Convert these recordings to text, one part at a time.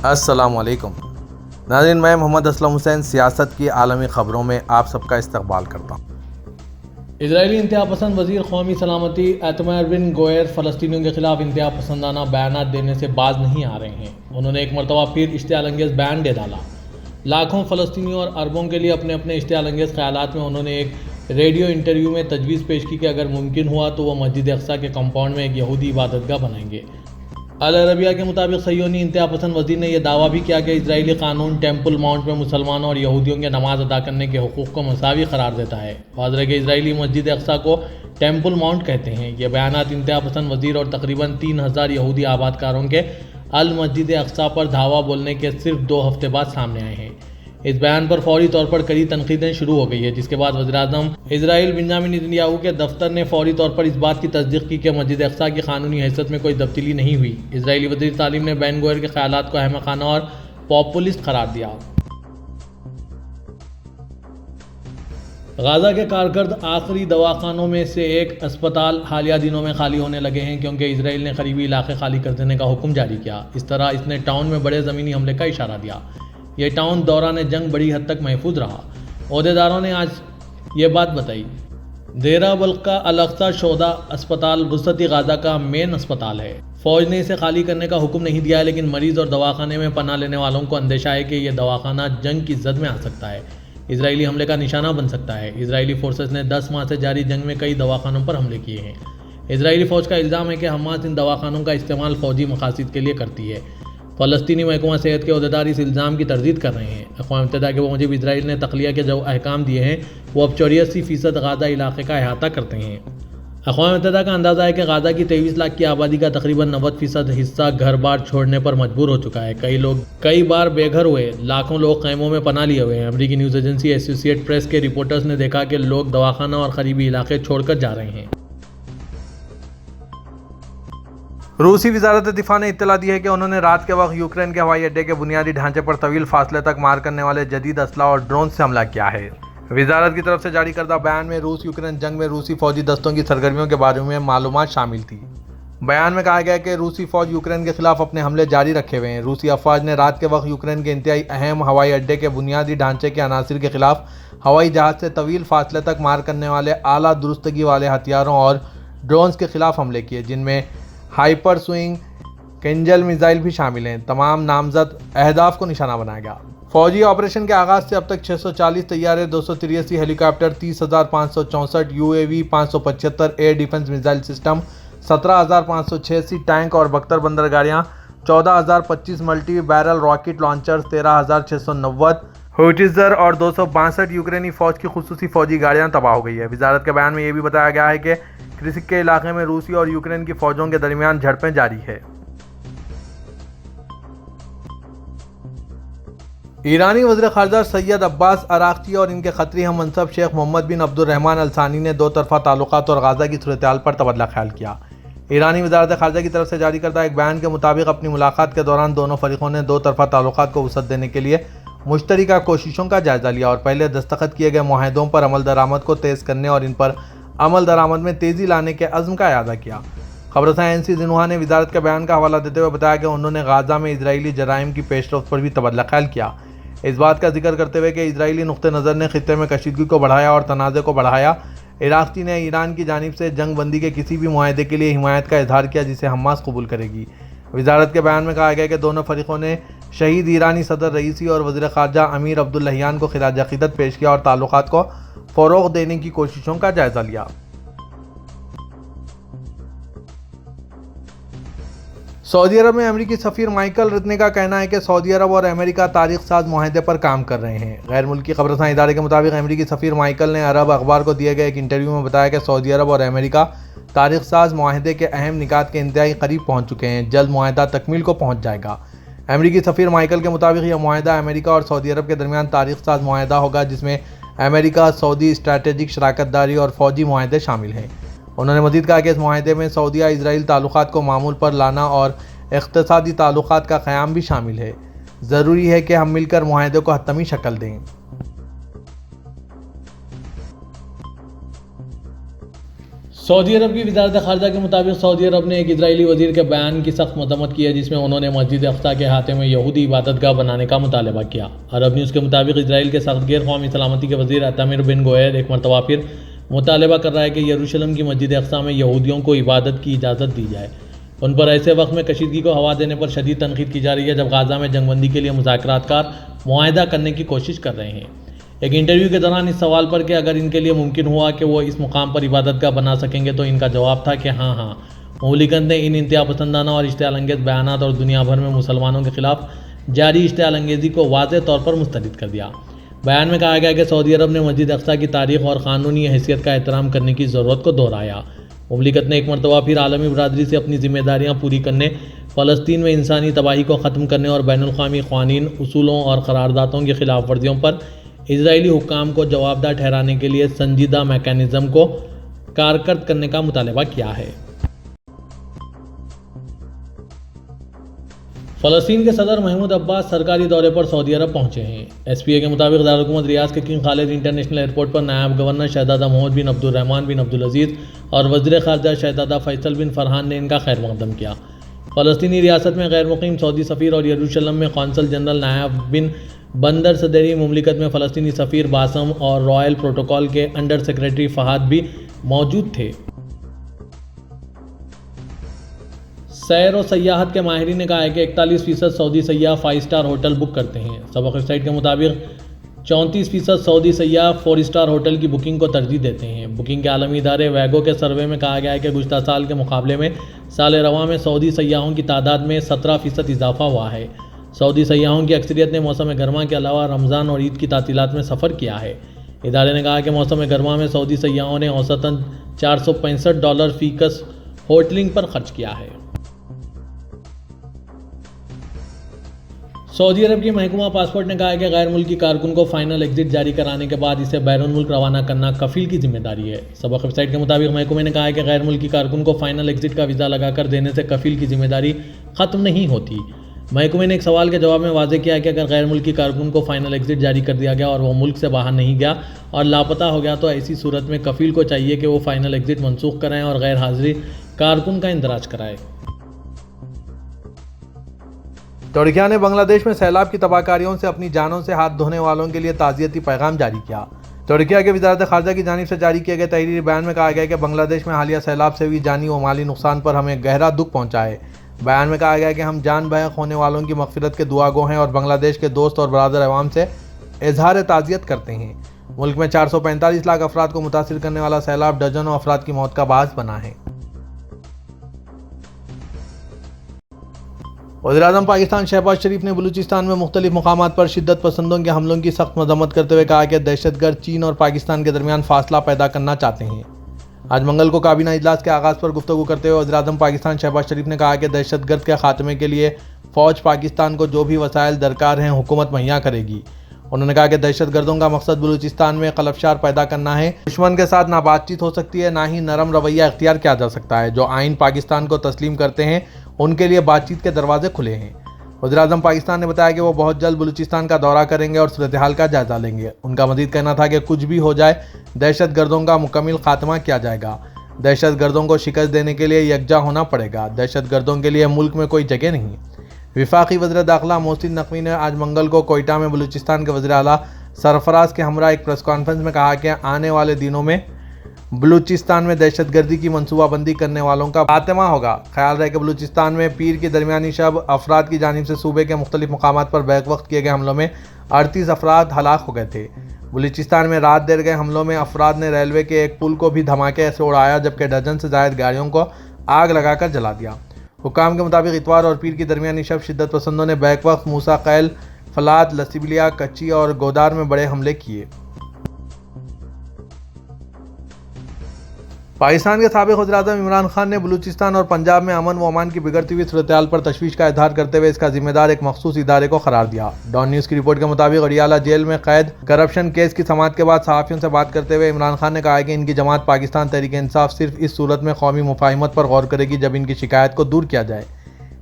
السلام علیکم ناظرین، میں محمد اسلم حسین سیاست کی عالمی خبروں میں آپ سب کا استقبال کرتا ہوں۔ اسرائیلی انتہا پسند وزیر قومی سلامتی ایتمر بن گوئر فلسطینیوں کے خلاف انتہا پسندانہ بیانات دینے سے باز نہیں آ رہے ہیں۔ انہوں نے ایک مرتبہ پھر اشتعال انگیز بیان دے ڈالا۔ لاکھوں فلسطینیوں اور عربوں کے لیے اپنے اپنے اشتعال انگیز خیالات میں انہوں نے ایک ریڈیو انٹرویو میں تجویز پیش کی کہ اگر ممکن ہوا تو وہ مسجد اقصیٰ کے کمپاؤنڈ میں ایک یہودی عبادت گاہ بنائیں گے۔ العربیہ کے مطابق صہیونی انتہا پسند وزیر نے یہ دعویٰ بھی کیا کہ اسرائیلی قانون ٹیمپل ماؤنٹ میں مسلمانوں اور یہودیوں کے نماز ادا کرنے کے حقوق کو مساوی قرار دیتا ہے۔ واضح ہے کہ اسرائیلی مسجد اقصیٰ کو ٹیمپل ماؤنٹ کہتے ہیں۔ یہ بیانات انتہا پسند وزیر اور تقریباً 3000 یہودی آباد کاروں کے المسجد اقصیٰ پر دھاوا بولنے کے صرف 2 ہفتے بعد سامنے آئے ہیں۔ اس بیان پر فوری طور پر کڑی تنقیدیں شروع ہو گئی ہے، جس کے بعد وزیراعظم اسرائیل بنیامین نتنیاہو کے دفتر نے فوری طور پر اس بات کی تصدیق کی کہ مسجد اقصیٰ کی قانونی حیثیت میں کوئی تبدیلی نہیں ہوئی۔ اسرائیلی وزیر تعلیم نے بن گوئر کے خیالات کو احمقانہ اور پاپولسٹ قرار دیا۔ غزہ کے کارکرد آخری دواخانوں میں سے ایک اسپتال حالیہ دنوں میں خالی ہونے لگے ہیں کیونکہ اسرائیل نے قریبی علاقے خالی کر دینے کا حکم جاری کیا۔ اس طرح اس نے ٹاؤن میں بڑے زمینی حملے کا اشارہ دیا۔ یہ ٹاؤن دوران جنگ بڑی حد تک محفوظ رہا۔ عہدیداروں نے آج یہ بات بتائی۔ دیرہ بلقا الاقصی شہداء اسپتال وسطی غزہ کا مین اسپتال ہے۔ فوج نے اسے خالی کرنے کا حکم نہیں دیا ہے، لیکن مریض اور دواخانے میں پناہ لینے والوں کو اندیشہ ہے کہ یہ دواخانہ جنگ کی زد میں آ سکتا ہے، اسرائیلی حملے کا نشانہ بن سکتا ہے۔ اسرائیلی فورسز نے 10 ماہ سے جاری جنگ میں کئی دواخانوں پر حملے کیے ہیں۔ اسرائیلی فوج کا الزام ہے کہ حماس ان دواخانوں کا استعمال فوجی مقاصد کے لیے کرتی ہے۔ فلسطینی محکمہ صحت کے عہدیدار اس الزام کی تردید کر رہے ہیں۔ اقوام متحدہ کے موجب اسرائیل نے تخلیہ کے جو احکام دیے ہیں وہ اب 84% غزہ علاقے کا احاطہ کرتے ہیں۔ اقوام متحدہ کا اندازہ ہے کہ غزہ کی 23 لاکھ کی آبادی کا تقریباً 90% حصہ گھر بار چھوڑنے پر مجبور ہو چکا ہے۔ کئی لوگ کئی بار بے گھر ہوئے، لاکھوں لوگ خیموں میں پناہ لیے ہوئے ہیں۔ امریکی نیوز ایجنسی ایسوسی ایٹ پریس کے رپورٹرز نے دیکھا کہ لوگ دواخانہ اور قریبی علاقے چھوڑ کر جا رہے ہیں۔ روسی وزارت دفاع نے اطلاع دی ہے کہ انہوں نے رات کے وقت یوکرین کے ہوائی اڈے کے بنیادی ڈھانچے پر طویل فاصلے تک مار کرنے والے جدید اسلحہ اور ڈرون سے حملہ کیا ہے۔ وزارت کی طرف سے جاری کردہ بیان میں روس یوکرین جنگ میں روسی فوجی دستوں کی سرگرمیوں کے بارے میں معلومات شامل تھی۔ بیان میں کہا گیا کہ روسی فوج یوکرین کے خلاف اپنے حملے جاری رکھے ہوئے ہیں۔ روسی افواج نے رات کے وقت یوکرین کے انتہائی اہم ہوائی اڈے کے بنیادی ڈھانچے کے عناصر کے خلاف ہوائی جہاز سے طویل فاصلے تک مار کرنے والے اعلیٰ درستگی والے ہتھیاروں اور ڈرونز کے خلاف حملے کیے، جن میں ہائپر سوئنگ کنجل میزائل بھی شامل ہیں۔ تمام نامزد اہداف کو نشانہ بنایا گیا۔ فوجی آپریشن کے آغاز سے اب تک 640 طیارے، 283 helicopter, 30,564 UAV، 575 air defence missile system, 17,586 tank اور 72 بندرگاڑیاں، 14,025 multi barrel rocket launchers, 13,690 howitzer اور 262 یوکرینی فوج کی خصوصی فوجی گاڑیاں تباہ ہو گئی ہے۔ وزارت کے بیان میں یہ بھی بتایا گیا ہے کہ کرسک کے علاقے میں روسی اور یوکرین کی فوجوں کے درمیان جھڑپیں جاری ہے۔ ایرانی وزیر خارجہ سید عباس عراقچی اور ان کے قطری ہم منصب شیخ محمد بن عبد الرحمن الثانی نے 2 طرفہ تعلقات اور غزہ کی صورتحال پر تبادلہ خیال کیا۔ ایرانی وزارت خارجہ کی طرف سے جاری کردہ ایک بیان کے مطابق اپنی ملاقات کے دوران دونوں فریقوں نے 2 طرفہ تعلقات کو وسعت دینے کے لیے مشترکہ کوششوں کا جائزہ لیا اور پہلے دستخط کیے گئے معاہدوں پر عمل درآمد کو تیز کرنے اور ان پر عمل درآمد میں تیزی لانے کے عزم کا اعادہ کیا۔ خبررساں NC زنہوا نے وزارت کے بیان کا حوالہ دیتے ہوئے بتایا کہ انہوں نے غزہ میں اسرائیلی جرائم کی پیش رفت پر بھی تبادلہ خیال کیا۔ اس بات کا ذکر کرتے ہوئے کہ اسرائیلی نقطہ نظر نے خطے میں کشیدگی کو بڑھایا اور تنازع کو بڑھایا، عراقچی نے ایران کی جانب سے جنگ بندی کے کسی بھی معاہدے کے لیے حمایت کا اظہار کیا جسے حماس قبول کرے گی۔ وزارت کے بیان میں کہا گیا کہ دونوں فریقوں نے شہید ایرانی صدر رئیسی اور وزیر خارجہ امیر عبداللہیان کو خراج عقیدت پیش کیا اور تعلقات کو فروغ دینے کی کوششوں کا جائزہ لیا۔ سعودی عرب میں امریکی سفیر مائیکل رتنے کا کہنا ہے کہ سعودی عرب اور امریکہ تاریخ ساز معاہدے پر کام کر رہے ہیں۔ غیر ملکی خبررساں ادارے کے مطابق امریکی سفیر مائیکل نے عرب اخبار کو دیے گئے ایک انٹرویو میں بتایا کہ سعودی عرب اور امریکہ تاریخ ساز معاہدے کے اہم نکات کے انتہائی قریب پہنچ چکے ہیں، جلد معاہدہ تکمیل کو پہنچ جائے گا۔ امریکی سفیر مائیکل کے مطابق یہ معاہدہ امریکہ اور سعودی عرب کے درمیان تاریخ ساز معاہدہ ہوگا جس میں امریکہ سعودی اسٹریٹجک شراکت داری اور فوجی معاہدے شامل ہیں۔ انہوں نے مزید کہا کہ اس معاہدے میں سعودیہ اسرائیل تعلقات کو معمول پر لانا اور اقتصادی تعلقات کا قیام بھی شامل ہے۔ ضروری ہے کہ ہم مل کر معاہدے کو حتمی شکل دیں۔ سعودی عرب کی وزارت خارجہ کے مطابق سعودی عرب نے ایک اسرائیلی وزیر کے بیان کی سخت مذمت کی ہے جس میں انہوں نے مسجد اقصی کے احاطے میں یہودی عبادت گاہ بنانے کا مطالبہ کیا۔ عرب نیوز کے مطابق اسرائیل کے سخت گیر قومی سلامتی کے وزیر ایتمر بن گوئر ایک مرتبہ پھر مطالبہ کر رہا ہے کہ یروشلم کی مسجد اقصی میں یہودیوں کو عبادت کی اجازت دی جائے۔ ان پر ایسے وقت میں کشیدگی کو ہوا دینے پر شدید تنقید کی جا رہی ہے جب غزہ میں جنگ بندی کے لیے مذاکرات کار معاہدہ کرنے کی کوشش کر رہے ہیں۔ ایک انٹرویو کے دوران اس سوال پر کہ اگر ان کے لیے ممکن ہوا کہ وہ اس مقام پر عبادت گاہ بنا سکیں گے تو ان کا جواب تھا کہ ہاں۔ مملکت نے ان انتہا پسندانہ اور اشتعال انگیز بیانات اور دنیا بھر میں مسلمانوں کے خلاف جاری اشتعال انگیزی کو واضح طور پر مسترد کر دیا۔ بیان میں کہا گیا کہ سعودی عرب نے مسجد اقصی کی تاریخ اور قانونی حیثیت کا احترام کرنے کی ضرورت کو دہرایا۔ مملکت نے ایک مرتبہ پھر عالمی برادری سے اپنی ذمہ داریاں پوری کرنے، فلسطین میں انسانی تباہی کو ختم کرنے اور بین الاقوامی قوانین، اصولوں اور قراردادوں کی خلاف ورزیوں پر اسرائیلی حکام کو جوابدہ ٹھہرانے کے لیے سنجیدہ میکانزم کو کارکرد کرنے کا مطالبہ کیا ہے۔ فلسطین کے صدر محمود عباس سرکاری دورے پر سعودی عرب پہنچے ہیں۔ ایس پی اے کے مطابق دارالحکومت ریاض کے کنگ خالد انٹرنیشنل ایئرپورٹ پر نائب گورنر شہزادہ محمد بن عبد الرحمن بن عبد العزیز اور وزیر خارجہ شہزادہ فیصل بن فرحان نے ان کا خیر مقدم کیا۔ فلسطینی ریاست میں غیر مقیم سعودی سفیر اور یروشلم میں قونصل جنرل نائب بن بندر صدری مملکت میں فلسطینی سفیر باسم اور رائل پروٹوکول کے انڈر سیکرٹری فہد بھی موجود تھے۔ سیر و سیاحت کے ماہرین نے کہا ہے کہ 41% سعودی سیاح 5 اسٹار ہوٹل بک کرتے ہیں۔ سبق ویب سائٹ کے مطابق 34% سعودی سیاح 4 اسٹار ہوٹل کی بکنگ کو ترجیح دیتے ہیں۔ بکنگ کے عالمی ادارے ویگو کے سروے میں کہا گیا ہے کہ گزشتہ سال کے مقابلے میں سال رواں میں سعودی سیاحوں کی تعداد میں 17% اضافہ ہوا ہے۔ سعودی سیاحوں کی اکثریت نے موسم گرما کے علاوہ رمضان اور عید کی تعطیلات میں سفر کیا ہے۔ ادارے نے کہا کہ موسم گرما میں سعودی سیاحوں نے اوسطاً $465 فی کس ہوٹلنگ پر خرچ کیا ہے۔ سعودی عرب کی محکمہ پاسپورٹ نے کہا ہے کہ غیر ملکی کارکن کو فائنل ایگزٹ جاری کرانے کے بعد اسے بیرون ملک روانہ کرنا کفیل کی ذمہ داری ہے۔ سبق ویب سائٹ کے مطابق محکمے نے کہا ہے کہ غیر ملکی کارکن کو فائنل ایگزٹ کا ویزا لگا کر دینے سے کفیل کی ذمہ داری ختم نہیں ہوتی۔ محکمے نے ایک سوال کے جواب میں واضح کیا کہ اگر غیر ملکی کارکن کو فائنل ایگزٹ جاری کر دیا گیا اور وہ ملک سے باہر نہیں گیا اور لاپتہ ہو گیا تو ایسی صورت میں کفیل کو چاہیے کہ وہ فائنل ایگزٹ منسوخ کرائیں اور غیر حاضری کارکن کا اندراج کرائے۔ ترکیہ نے بنگلہ دیش میں سیلاب کی تباہ کاریوں سے اپنی جانوں سے ہاتھ دھونے والوں کے لیے تعزیتی پیغام جاری کیا۔ ترکیہ کے وزارت خارجہ کی جانب سے جاری کیے گئے تحریری بیان میں کہا گیا کہ بنگلہ دیش میں حالیہ سیلاب سے ہوئی جانی و مالی نقصان پر ہمیں گہرا دکھ پہنچا ہے۔ بیان میں کہا گیا کہ ہم جان بحق ہونے والوں کی مغفرت کے دعا گو ہیں اور بنگلہ دیش کے دوست اور برادر عوام سے اظہار تعزیت کرتے ہیں۔ ملک میں 445 لاکھ افراد کو متاثر کرنے والا سیلاب درجنوں افراد کی موت کا باعث بنا ہے۔ وزیراعظم پاکستان شہباز شریف نے بلوچستان میں مختلف مقامات پر شدت پسندوں کے حملوں کی سخت مذمت کرتے ہوئے کہا کہ دہشت گرد چین اور پاکستان کے درمیان فاصلہ پیدا کرنا چاہتے ہیں۔ آج منگل کو کابینہ اجلاس کے آغاز پر گفتگو کرتے ہوئے وزیراعظم پاکستان شہباز شریف نے کہا کہ دہشت گرد کے خاتمے کے لیے فوج پاکستان کو جو بھی وسائل درکار ہیں حکومت مہیا کرے گی۔ انہوں نے کہا کہ دہشت گردوں کا مقصد بلوچستان میں خلفشار پیدا کرنا ہے۔ دشمن کے ساتھ نہ بات چیت ہو سکتی ہے، نہ ہی نرم رویہ اختیار کیا جا سکتا ہے۔ جو آئین پاکستان کو تسلیم کرتے ہیں ان کے لیے بات چیت کے دروازے کھلے ہیں۔ وزیراعظم پاکستان نے بتایا کہ وہ بہت جلد بلوچستان کا دورہ کریں گے اور صورتحال کا جائزہ لیں گے۔ ان کا مزید کہنا تھا کہ کچھ بھی ہو جائے دہشت گردوں کا مکمل خاتمہ کیا جائے گا۔ دہشت گردوں کو شکست دینے کے لیے یکجا ہونا پڑے گا۔ دہشت گردوں کے لیے ملک میں کوئی جگہ نہیں۔ وفاقی وزیر داخلہ محسن نقوی نے آج منگل کو کوئٹہ میں بلوچستان کے وزیر اعلیٰ سرفراز کے ہمراہ ایک پریس کانفرنس میں کہا کہ آنے والے دنوں میں بلوچستان میں دہشت گردی کی منصوبہ بندی کرنے والوں کا خاتمہ ہوگا۔ خیال رہے کہ بلوچستان میں پیر کی درمیانی شب افراد کی جانب سے صوبے کے مختلف مقامات پر بیک وقت کیے گئے حملوں میں 38 افراد ہلاک ہو گئے تھے۔ بلوچستان میں رات دیر گئے حملوں میں افراد نے ریلوے کے ایک پل کو بھی دھماکے سے اڑایا جبکہ درجن سے زائد گاڑیوں کو آگ لگا کر جلا دیا۔ حکام کے مطابق اتوار اور پیر کی درمیانی شب شدت پسندوں نے بیک وقت موسیٰ قیل، فلات، لسیبلیا، کچی اور گودار میں بڑے حملے کیے۔ پاکستان کے سابق وزیر اعظم عمران خان نے بلوچستان اور پنجاب میں امن و امان کی بگڑتی ہوئی صورتحال پر تشویش کا اظہار کرتے ہوئے اس کا ذمہ دار ایک مخصوص ادارے کو قرار دیا۔ ڈان نیوز کی رپورٹ کے مطابق اڈیالہ جیل میں قید کرپشن کیس کی سماعت کے بعد صحافیوں سے بات کرتے ہوئے عمران خان نے کہا کہ ان کی جماعت پاکستان تحریک انصاف صرف اس صورت میں قومی مفاہمت پر غور کرے گی جب ان کی شکایت کو دور کیا جائے۔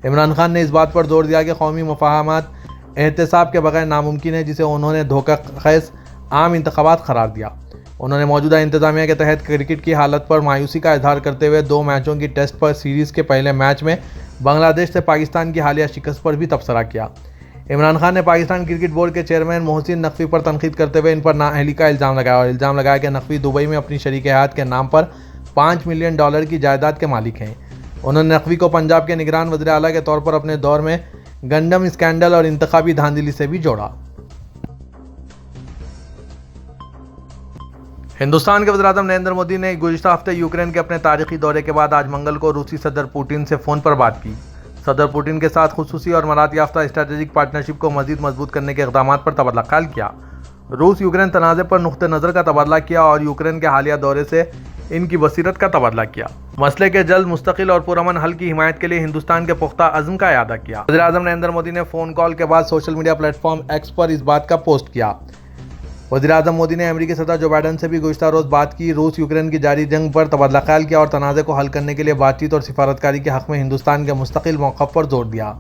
عمران خان نے اس بات پر زور دیا کہ قومی مفاہمت احتساب کے بغیر ناممکن ہے، جسے انہوں نے دھوکہ خیز عام انتخابات قرار دیا۔ انہوں نے موجودہ انتظامیہ کے تحت کرکٹ کی حالت پر مایوسی کا اظہار کرتے ہوئے 2 میچوں کی ٹیسٹ پر سیریز کے پہلے میچ میں بنگلہ دیش سے پاکستان کی حالیہ شکست پر بھی تبصرہ کیا۔ عمران خان نے پاکستان کرکٹ بورڈ کے چیئرمین محسن نقوی پر تنقید کرتے ہوئے ان پر نااہلی کا الزام لگایا اور الزام لگایا کہ نقوی دبئی میں اپنی شریک حیات کے نام پر $5 ملین کی جائیداد کے مالک ہیں۔ انہوں نے نقوی کو پنجاب کے نگران وزیر اعلیٰ کے طور پر اپنے دور میں گنڈم اسکینڈل اور انتخابی دھاندلی سے بھی جوڑا۔ ہندوستان کے وزیر اعظم نریندر مودی نے گزشتہ ہفتے یوکرین کے اپنے تاریخی دورے کے بعد آج منگل کو روسی صدر پوٹن سے فون پر بات کی۔ صدر پوٹن کے ساتھ خصوصی اور مراد یافتہ اسٹریٹجک پارٹنرشپ کو مزید مضبوط کرنے کے اقدامات پر تبادلہ خیال کیا۔ روس یوکرین تنازع پر نقطہ نظر کا تبادلہ کیا اور یوکرین کے حالیہ دورے سے ان کی بصیرت کا تبادلہ کیا۔ مسئلے کے جلد مستقل اور پرامن حل کی حمایت کے لیے ہندوستان کے پختہ عزم کا اعادہ کیا۔ وزیر اعظم نریندر مودی نے فون کال کے بعد social media platform X پر اس بات کا پوسٹ کیا۔ وزیر اعظم مودی نے امریکی صدر جو بائیڈن سے بھی گزشتہ روز بات کی، روس یوکرین کی جاری جنگ پر تبادلہ خیال کیا اور تنازع کو حل کرنے کے لیے بات چیت اور سفارتکاری کے حق میں ہندوستان کے مستقل موقف پر زور دیا۔